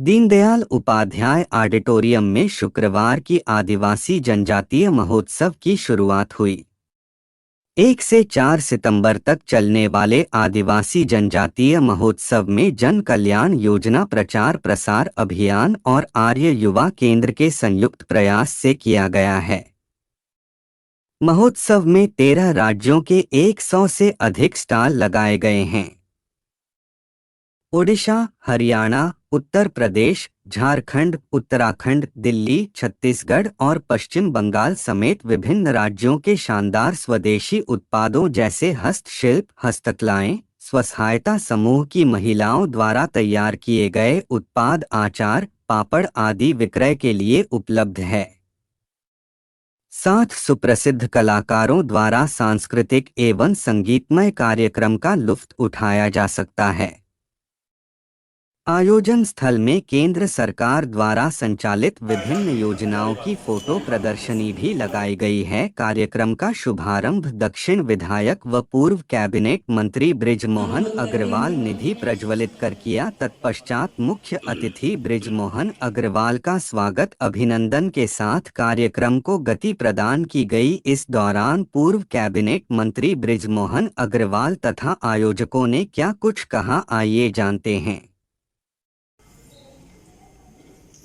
Deendayal Upadhyay auditorium में शुक्रवार की आदिवासी जनजातीय महोत्सव की शुरुआत हुई। 1 से 4 सितंबर तक चलने वाले आदिवासी जनजातीय महोत्सव में जन कल्याण योजना प्रचार प्रसार अभियान और आर्य युवा केंद्र के संयुक्त प्रयास से किया गया है। महोत्सव में 13 राज्यों के 100 से अधिक स्टॉल लगाए गए हैं। ओडिशा, हरियाणा, उत्तर प्रदेश, झारखंड, उत्तराखंड, दिल्ली, छत्तीसगढ़ और पश्चिम बंगाल समेत विभिन्न राज्यों के शानदार स्वदेशी उत्पादों जैसे हस्तशिल्प, हस्तकलाएं, स्वसहायता समूह की महिलाओं द्वारा तैयार किए गए उत्पाद, आचार, पापड़ आदि विक्रय के लिए उपलब्ध है। साथ सुप्रसिद्ध कलाकारों द्वारा सांस्कृतिक एवं संगीतमय कार्यक्रम का लुत्फ उठाया जा सकता है। आयोजन स्थल में केंद्र सरकार द्वारा संचालित विभिन्न योजनाओं की फोटो प्रदर्शनी भी लगाई गई है। कार्यक्रम का शुभारंभ दक्षिण विधायक व पूर्व कैबिनेट मंत्री बृजमोहन अग्रवाल निधि प्रज्वलित कर किया। तत्पश्चात मुख्य अतिथि बृजमोहन अग्रवाल का स्वागत अभिनंदन के साथ कार्यक्रम को गति प्रदान की गई। इस दौरान पूर्व कैबिनेट मंत्री बृजमोहन अग्रवाल तथा आयोजकों ने क्या कुछ कहा, आइए जानते हैं।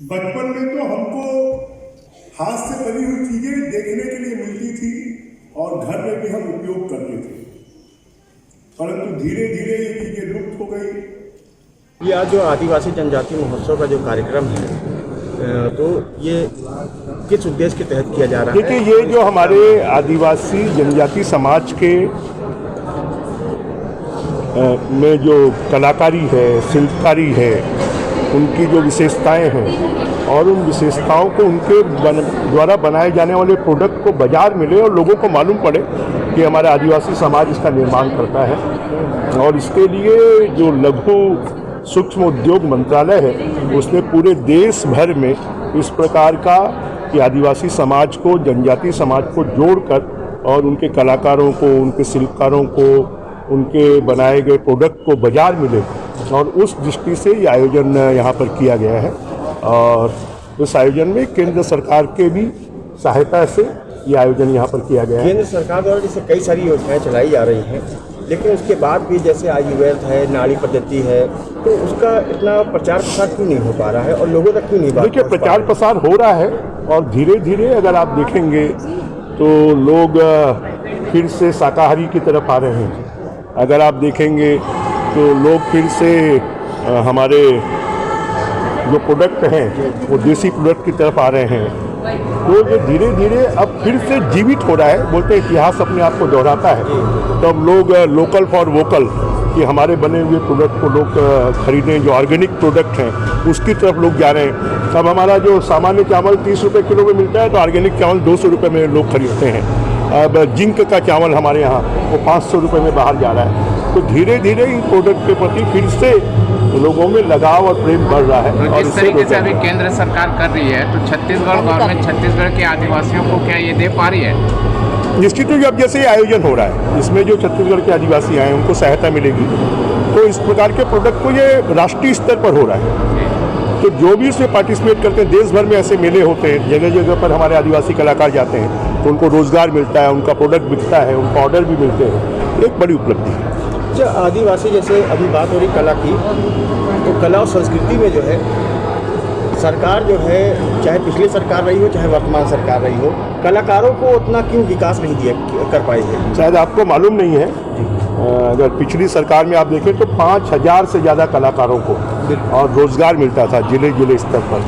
बचपन में तो हमको हाथ से बनी हुई चीजें देखने के लिए मिलती थी और घर में भी हम उपयोग करते थे, परंतु धीरे धीरे ये चीजें लुप्त हो गई। यह जो आदिवासी जनजाति महोत्सव का जो कार्यक्रम है तो ये किस उद्देश्य के तहत किया जा रहा है? देखिए, ये जो हमारे आदिवासी जनजाति समाज के में जो कलाकारी है, शिल्पकारी है, उनकी जो विशेषताएं हैं और उन विशेषताओं को उनके द्वारा बनाए जाने वाले प्रोडक्ट को बाजार मिले और लोगों को मालूम पड़े कि हमारा आदिवासी समाज इसका निर्माण करता है। और इसके लिए जो लघु सूक्ष्म उद्योग मंत्रालय है उसने पूरे देश भर में इस प्रकार का कि आदिवासी समाज को, जनजाति समाज को जोड़कर और उनके कलाकारों को, उनके शिल्पकारों को, उनके बनाए गए प्रोडक्ट को बाजार मिले, और उस दृष्टि से ये आयोजन यहाँ पर किया गया है। और इस आयोजन में केंद्र सरकार के भी सहायता से ये आयोजन यहाँ पर किया गया है। केंद्र सरकार द्वारा जैसे कई सारी योजनाएं चलाई जा रही हैं, लेकिन उसके बाद भी जैसे आयुर्वेद है, नाड़ी पद्धति है, तो उसका इतना प्रचार प्रसार क्यों नहीं हो पा रहा है और लोगों तक क्यों नहीं पहुँच? देखिए, प्रचार प्रसार हो रहा है और धीरे धीरे अगर आप देखेंगे तो लोग फिर से शाकाहारी की तरफ आ रहे हैं। अगर आप देखेंगे तो लोग फिर से हमारे जो प्रोडक्ट हैं वो देसी प्रोडक्ट की तरफ आ रहे हैं। तो ये धीरे धीरे अब फिर से जीवित हो रहा है। बोलते हैं इतिहास अपने आप को दोहराता है। तो अब लोग लोकल फॉर वोकल, कि हमारे बने हुए प्रोडक्ट को लोग खरीदें, जो ऑर्गेनिक प्रोडक्ट हैं उसकी तरफ लोग जा रहे हैं। अब हमारा जो सामान्य चावल 30 रुपये किलो में मिलता है तो ऑर्गेनिक चावल 200 रुपये में लोग खरीदते हैं। अब जिंक का चावल हमारे यहाँ वो 500 रुपये में बाहर जा रहा है। तो धीरे धीरे इन प्रोडक्ट के प्रति फिर से लोगों में लगाव और प्रेम बढ़ रहा है। और इस तरीके से अभी केंद्र सरकार कर रही है तो छत्तीसगढ़ गवर्नमेंट छत्तीसगढ़ के आदिवासियों को क्या ये दे पा रही है? निश्चित ही अब जैसे ये आयोजन हो रहा है इसमें जो छत्तीसगढ़ के आदिवासी आए उनको सहायता मिलेगी, तो इस प्रकार के प्रोडक्ट को ये राष्ट्रीय स्तर पर हो रहा है। तो जो भी इसमें पार्टिसिपेट करते हैं, देश भर में ऐसे मेले होते हैं, जगह जगह पर हमारे आदिवासी कलाकार जाते हैं तो उनको रोजगार मिलता है, उनका प्रोडक्ट बिकता है, उनको ऑर्डर भी मिलते हैं। एक बड़ी उपलब्धि है। जो आदिवासी, जैसे अभी बात हो रही कला की, तो कला और संस्कृति में जो है सरकार जो है, चाहे पिछली सरकार रही हो चाहे वर्तमान सरकार रही हो, कलाकारों को उतना क्यों विकास नहीं दिया कर पाई है? शायद आपको मालूम नहीं है। अगर पिछली सरकार में आप देखें तो 5000 से ज़्यादा कलाकारों को और रोजगार मिलता था जिले स्तर पर,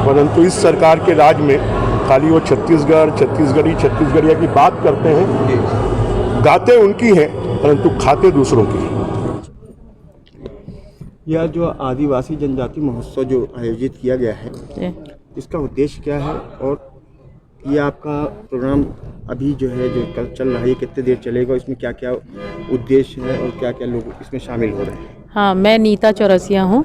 परंतु इस सरकार के राज में खाली वो छत्तीसगढ़िया की बात करते हैं, गाते उनकी हैं परंतु खाते दूसरों की। यह जो आदिवासी जनजाति महोत्सव जो आयोजित किया गया है, इसका उद्देश्य क्या है और ये आपका प्रोग्राम अभी जो है जो कल चल रहा है ये कितने देर चलेगा, इसमें क्या क्या उद्देश्य है और क्या क्या लोग इसमें शामिल हो रहे हैं? हाँ, मैं नीता चौरसिया हूँ।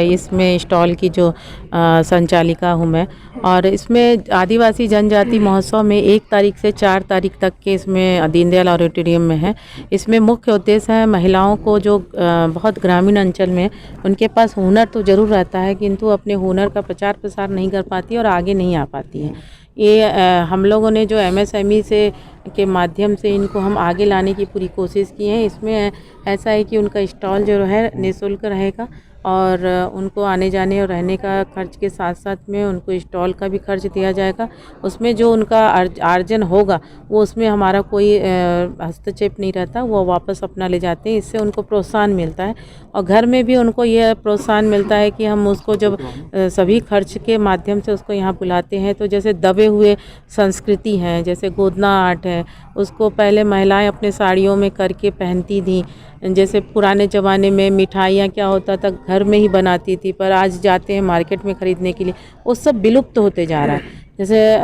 इसमें स्टॉल की जो संचालिका हूँ मैं। और इसमें आदिवासी जनजाति महोत्सव में 1 तारीख से 4 तारीख तक के इसमें दीनदयाल ऑडिटोरियम में है। इसमें मुख्य उद्देश्य है महिलाओं को जो बहुत ग्रामीण अंचल में उनके पास हुनर तो ज़रूर रहता है, किंतु अपने हुनर का प्रचार प्रसार नहीं कर पाती और आगे नहीं आ पाती है। ये हम लोगों ने जो एमएसएमई से के माध्यम से इनको हम आगे लाने की पूरी कोशिश की है। इसमें ऐसा है कि उनका स्टॉल जो है निःशुल्क रहेगा और उनको आने जाने और रहने का खर्च के साथ साथ में उनको स्टॉल का भी खर्च दिया जाएगा। उसमें जो उनका आर्जन होगा वो उसमें हमारा कोई हस्तक्षेप नहीं रहता, वो वापस अपना ले जाते हैं। इससे उनको प्रोत्साहन मिलता है और घर में भी उनको यह प्रोत्साहन मिलता है कि हम उसको जब सभी खर्च के माध्यम से उसको यहाँ बुलाते हैं तो जैसे दबे हुए संस्कृति हैं, जैसे गोदना आर्ट है, उसको पहले महिलाएं अपने साड़ियों में करके पहनती थी। जैसे पुराने ज़माने में मिठाइयाँ क्या होता था घर में ही बनाती थी, पर आज जाते हैं मार्केट में ख़रीदने के लिए, वो सब विलुप्त होते जा रहा है। जैसे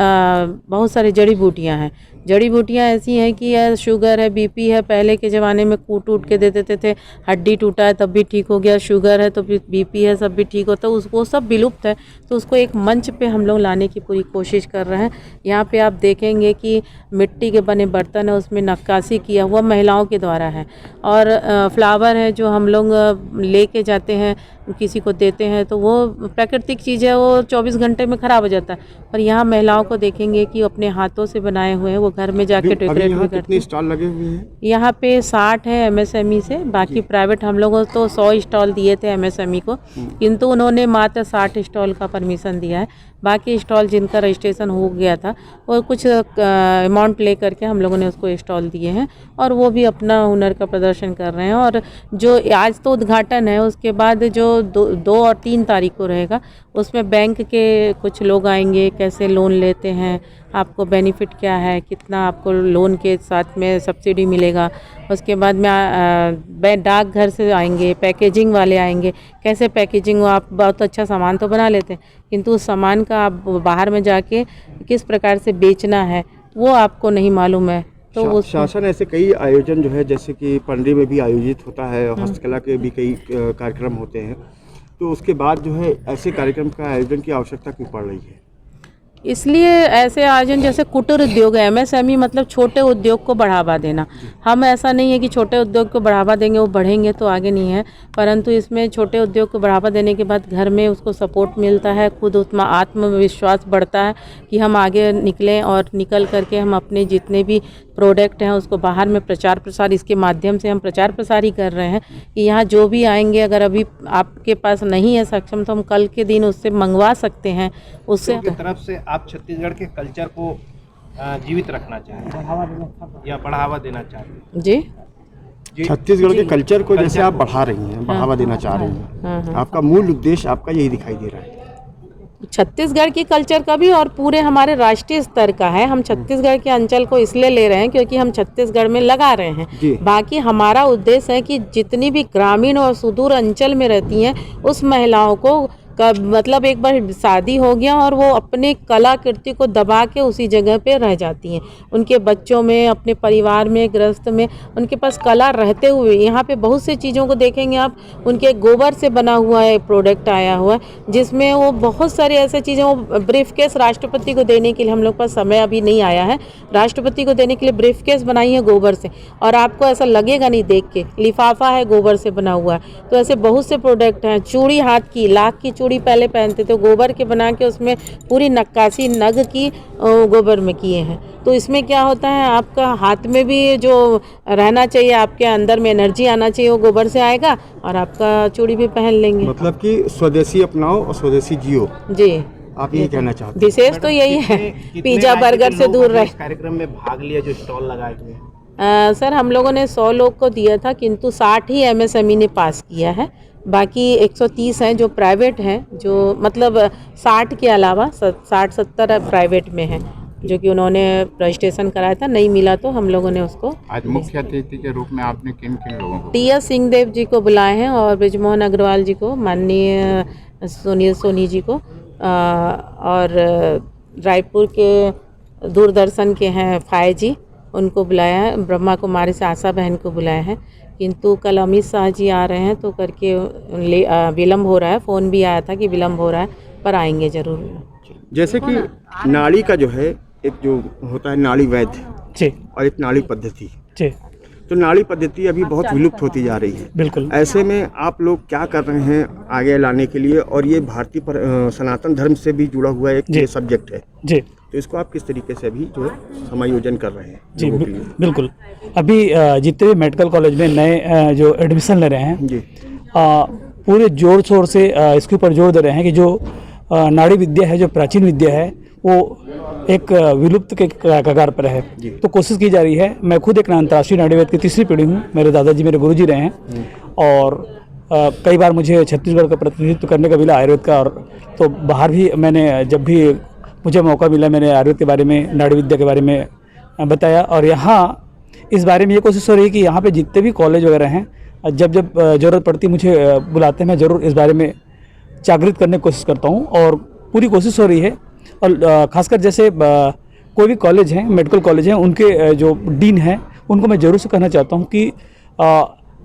बहुत सारी जड़ी बूटियाँ हैं। जड़ी बूटियाँ ऐसी हैं कि यार शुगर है, बीपी है, पहले के ज़माने में कूट उट के दे देते थे, हड्डी टूटा है तब भी ठीक हो गया, शुगर है तो बीपी है सब भी ठीक होता है, वो सब विलुप्त है। तो उसको एक मंच पे हम लोग लाने की पूरी कोशिश कर रहे हैं। यहाँ पे आप देखेंगे कि मिट्टी के बने बर्तन है, उसमें नक्काशी किया हुआ महिलाओं के द्वारा है। और फ्लावर है जो हम लोग लेके जाते हैं, किसी को देते हैं तो वो प्राकृतिक चीज़ है, वो 24 घंटे में ख़राब हो जाता है। पर यहाँ महिलाओं को देखेंगे कि अपने हाथों से बनाए हुए हैं, वो घर में जाके डेकोरेट भी करती हैं। स्टॉल लगे हुए हैं यहाँ पे 60 है एमएसएमई से, बाकी प्राइवेट हम लोगों तो 100 स्टॉल दिए थे एमएसएमई को, किंतु उन्होंने मात्र 60 स्टॉल का परमिशन दिया है। बाकी स्टॉल जिनका रजिस्ट्रेशन हो गया था वो कुछ अमाउंट ले करके हम लोगों ने उसको स्टॉल दिए हैं और वो भी अपना हुनर का प्रदर्शन कर रहे हैं। और जो आज तो उद्घाटन है, उसके बाद जो 2 और 3 तारीख को रहेगा, उसमें बैंक के कुछ लोग आएंगे, कैसे लोन लेते हैं, आपको बेनिफिट क्या है, कितना आपको लोन के साथ में सब्सिडी मिलेगा। उसके बाद में डाकघर से आएंगे, पैकेजिंग वाले आएंगे, कैसे पैकेजिंग, आप बहुत अच्छा सामान तो बना लेते हैं किंतु उस सामान का आप बाहर में जाके किस प्रकार से बेचना है वो आपको नहीं मालूम है। तो शासन ऐसे कई आयोजन जो है, जैसे कि पंडरी में भी आयोजित होता है और हस्तकला के भी कई कार्यक्रम होते हैं, तो उसके बाद जो है ऐसे कार्यक्रम का आयोजन की आवश्यकता क्यों पड़ रही है? इसलिए ऐसे आयोजन जैसे कुटीर उद्योग है, एमएसएमई मतलब छोटे उद्योग को बढ़ावा देना। हम ऐसा नहीं है कि छोटे उद्योग को बढ़ावा देंगे वो बढ़ेंगे तो आगे नहीं है, परंतु इसमें छोटे उद्योग को बढ़ावा देने के बाद घर में उसको सपोर्ट मिलता है, खुद उसमें आत्मविश्वास बढ़ता है कि हम आगे निकलें और निकल करके हम अपने जितने भी प्रोडक्ट हैं उसको बाहर में प्रचार प्रसार, इसके माध्यम से हम प्रचार प्रसार ही कर रहे हैं कि यहाँ जो भी आएंगे, अगर अभी आपके पास नहीं है सक्षम तो हम कल के दिन उससे मंगवा सकते हैं। उससे की तरफ से आप छत्तीसगढ़ के कल्चर को जीवित रखना चाहते हैं या बढ़ावा देना चाहते हैं? जी, छत्तीसगढ़ के कल्चर को जैसे आप बढ़ा रही हैं, बढ़ावा देना चाह रही हैं, आपका मूल उद्देश्य आपका यही दिखाई दे रहा है। छत्तीसगढ़ की कल्चर का भी और पूरे हमारे राष्ट्रीय स्तर का है। हम छत्तीसगढ़ के अंचल को इसलिए ले रहे हैं क्योंकि हम छत्तीसगढ़ में लगा रहे हैं। बाकी हमारा उद्देश्य है कि जितनी भी ग्रामीण और सुदूर अंचल में रहती हैं उस महिलाओं को मतलब एक बार शादी हो गया और वो अपने कलाकृति को दबा के उसी जगह पे रह जाती हैं। उनके बच्चों में, अपने परिवार में, गृहस्थ में उनके पास कला रहते हुए यहाँ पे बहुत सी चीज़ों को देखेंगे आप, उनके गोबर से बना हुआ है प्रोडक्ट आया हुआ है जिसमें वो बहुत सारी ऐसी चीज़ें, वो ब्रीफकेस राष्ट्रपति को देने के लिए, हम लोग पास समय अभी नहीं आया है, राष्ट्रपति को देने के लिए ब्रीफकेस बनाई है गोबर से, और आपको ऐसा लगेगा नहीं देख के, लिफाफा है गोबर से बना हुआ है। तो ऐसे बहुत से प्रोडक्ट हैं। चूड़ी हाथ की, लाख की चूड़ी पहले पहनते थे, गोबर के बना के उसमें पूरी नक्काशी नग की गोबर में किए हैं। तो इसमें क्या होता है, आपका हाथ में भी जो रहना चाहिए, आपके अंदर में एनर्जी आना चाहिए, वो गोबर से आएगा और आपका चूड़ी भी पहन लेंगे। मतलब कि स्वदेशी अपनाओ और स्वदेशी जियो। जी, आप ये कहना चाहते हैं? विशेष तो यही है, पिज्जा बर्गर से दूर रहे। कार्यक्रम में भाग लिया जो स्टॉल लगाए हुए हैं? सर हम लोगों ने 100 लोग को दिया था, किंतु 60 ही एमएसएमई ने पास किया है। बाकी 130 हैं जो प्राइवेट हैं, जो मतलब 60 के अलावा 60-70 प्राइवेट में हैं जो कि उन्होंने रजिस्ट्रेशन कराया था, नहीं मिला तो हम लोगों ने उसको। आज मुख्य अतिथि के रूप में आपने किन किन लोगों को? टी.एस. सिंहदेव जी को बुलाए हैं और बृजमोहन अग्रवाल जी को, माननीय सुनील सोनी जी को, और रायपुर के दूरदर्शन के हैं फाय जी, उनको बुलाया है, ब्रह्मा कुमारी से आशा बहन को बुलाया है, किंतु कल अमित शाह जी आ रहे हैं तो करके विलम्ब हो रहा है। फ़ोन भी आया था कि विलम्ब हो रहा है, पर आएंगे ज़रूर। जैसे कि नाड़ी का जो है एक जो होता है नाड़ी वैद्य जी और एक नाड़ी पद्धति, जी तो नाड़ी पद्धति अभी बहुत विलुप्त होती जा रही है। बिल्कुल। ऐसे में आप लोग क्या कर रहे हैं आगे लाने के लिए, और ये भारतीय सनातन धर्म से भी जुड़ा हुआ एक ये सब्जेक्ट है, जी तो इसको आप किस तरीके से अभी जो है समायोजन कर रहे हैं जी लोगों के लिए? बिल्कुल। अभी जितने भी मेडिकल कॉलेज में नए जो एडमिशन ले रहे हैं जी पूरे जोर शोर से इसके ऊपर जोर दे रहे हैं कि जो नाड़ी विद्या है, जो प्राचीन विद्या है, वो एक विलुप्त के कगार पर है। तो कोशिश की जा रही है। मैं खुद एक अंतर्राष्ट्रीय नाड़ी वैद्य की तीसरी पीढ़ी हूँ। मेरे दादाजी मेरे गुरुजी रहे हैं और कई बार मुझे छत्तीसगढ़ का प्रतिनिधित्व करने का मिला आयुर्वेद का, और तो बाहर भी मैंने जब भी मुझे मौका मिला मैंने आयुर्वेद के बारे में, नाड़ी विद्या के बारे में बताया। और यहाँ इस बारे में ये कोशिश हो रही है कि यहाँ पे जितने भी कॉलेज वगैरह हैं, जब जब ज़रूरत पड़ती मुझे बुलाते हैं, मैं ज़रूर इस बारे में जागृत करने की कोशिश करता हूँ और पूरी कोशिश हो रही है। और ख़ासकर जैसे कोई भी कॉलेज हैं, मेडिकल कॉलेज हैं, उनके जो डीन हैं उनको मैं ज़रूर से कहना चाहता हूँ कि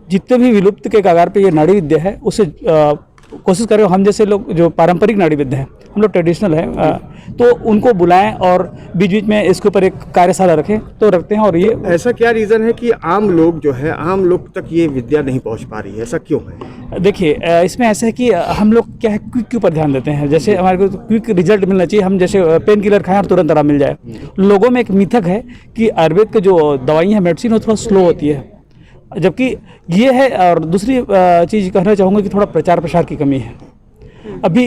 जितने भी विलुप्त के कगार पे ये नाड़ी विद्या है उससे कोशिश करें। हम जैसे लोग जो पारंपरिक नाड़ी विद्या है, हम लोग ट्रेडिशनल हैं, तो उनको बुलाएं और बीच बीच में इसके ऊपर एक कार्यशाला रखें, तो रखते हैं। और ये ऐसा क्या रीज़न है कि आम लोग जो है, आम लोग तक ये विद्या नहीं पहुंच पा रही है, ऐसा क्यों है? देखिए इसमें ऐसा है कि हम लोग क्या है क्विक के ऊपर ध्यान देते हैं। जैसे हमारे को क्विक रिजल्ट मिलना चाहिए, हम जैसे पेन किलर खाएं और तुरंत आराम मिल जाए। लोगों में एक मिथक है कि आयुर्वेद की जो दवाई है, मेडिसिन, वो थोड़ा स्लो होती है, जबकि ये है। और दूसरी चीज़ कहना चाहूँगा कि थोड़ा प्रचार प्रसार की कमी है। अभी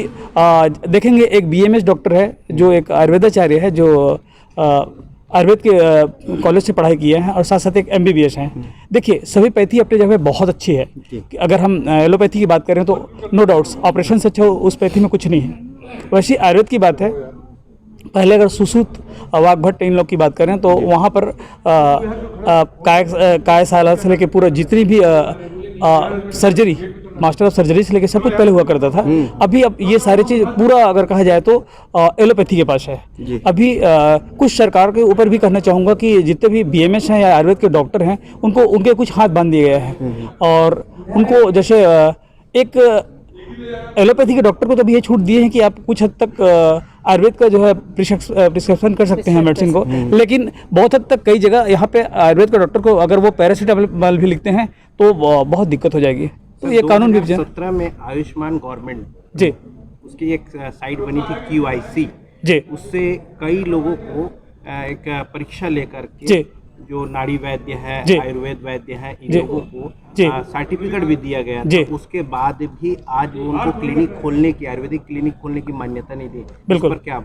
देखेंगे एक बीएमएस डॉक्टर है जो एक आयुर्वेदाचार्य है, जो आयुर्वेद के कॉलेज से पढ़ाई किए हैं, और साथ साथ एक एमबीबीएस हैं। देखिए सभी पैथी अपनी जगह बहुत अच्छी है। कि अगर हम एलोपैथी की बात करें तो नो डाउट्स ऑपरेशन से अच्छा उस पैथी में कुछ नहीं है। वैसे आयुर्वेद की बात है, पहले अगर सुश्रुत वाग्भट इन लोग की बात करें तो वहाँ पर कायशाला से लेके पूरा जितनी भी सर्जरी, मास्टर ऑफ सर्जरी से लेके सब कुछ पहले हुआ करता था। अभी अब ये सारी चीज़ पूरा अगर कहा जाए तो एलोपैथी के पास है। अभी कुछ सरकार के ऊपर भी कहना चाहूँगा कि जितने भी बीएमएस हैं या आयुर्वेद के डॉक्टर हैं, उनको उनके कुछ हाथ बांध दिए गए हैं, और उनको जैसे एक एलोपैथी के डॉक्टर को तो भी ये छूट दिए हैं कि आप कुछ हद तक आयुर्वेद का जो है प्रिस्क्रिप्शन कर सकते हैं मेडिसिन को, लेकिन बहुत हद तक कई जगह यहाँ पे आयुर्वेद के डॉक्टर को अगर वो पैरासीटामोल भी लिखते हैं तो बहुत दिक्कत हो जाएगी। तो ये कानून भी 2017 में आयुष्मान गवर्नमेंट जी, उसकी एक साइट बनी थी QIC जी, उससे कई लोगों को एक परीक्षा लेकर के जी, जो नाड़ी वैद्य है, जी, आयुर्वेद वैद्य है, इन जी, लोगों को जी, सर्टिफिकेट भी दिया गया जी, था। उसके बाद भी आज वो उनको क्लिनिक खोलने की, आयुर्वेदिक क्लिनिक खोलने की मान्यता नहीं दी। बिल्कुल। इस पर क्या?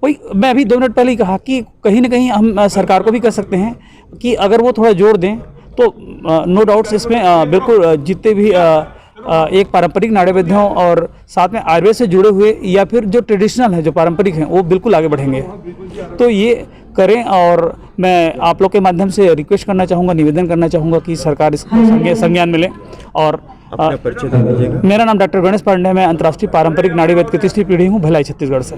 वही मैं अभी 2 मिनट पहले ही कहा कि कहीं ना कहीं हम सरकार को भी कह सकते हैं कि अगर वो थोड़ा जोर दें तो नो डाउट्स इसमें बिल्कुल जितने भी एक पारंपरिक नाड़ी वैद्य हों और साथ में आयुर्वेद से जुड़े हुए या फिर जो ट्रेडिशनल है, जो पारंपरिक हैं, वो बिल्कुल आगे बढ़ेंगे। तो ये करें, और मैं आप लोग के माध्यम से रिक्वेस्ट करना चाहूँगा, निवेदन करना चाहूँगा कि सरकार इसको संज्ञान में ले। और अपना परिचय दे दीजिएगा। मेरा नाम डॉक्टर गणेश पांडे है, मैं अंतर्राष्ट्रीय पारंपरिक नाड़ी वैद्य की तीसरी पीढ़ी हूँ, भिलाई छत्तीसगढ़ से।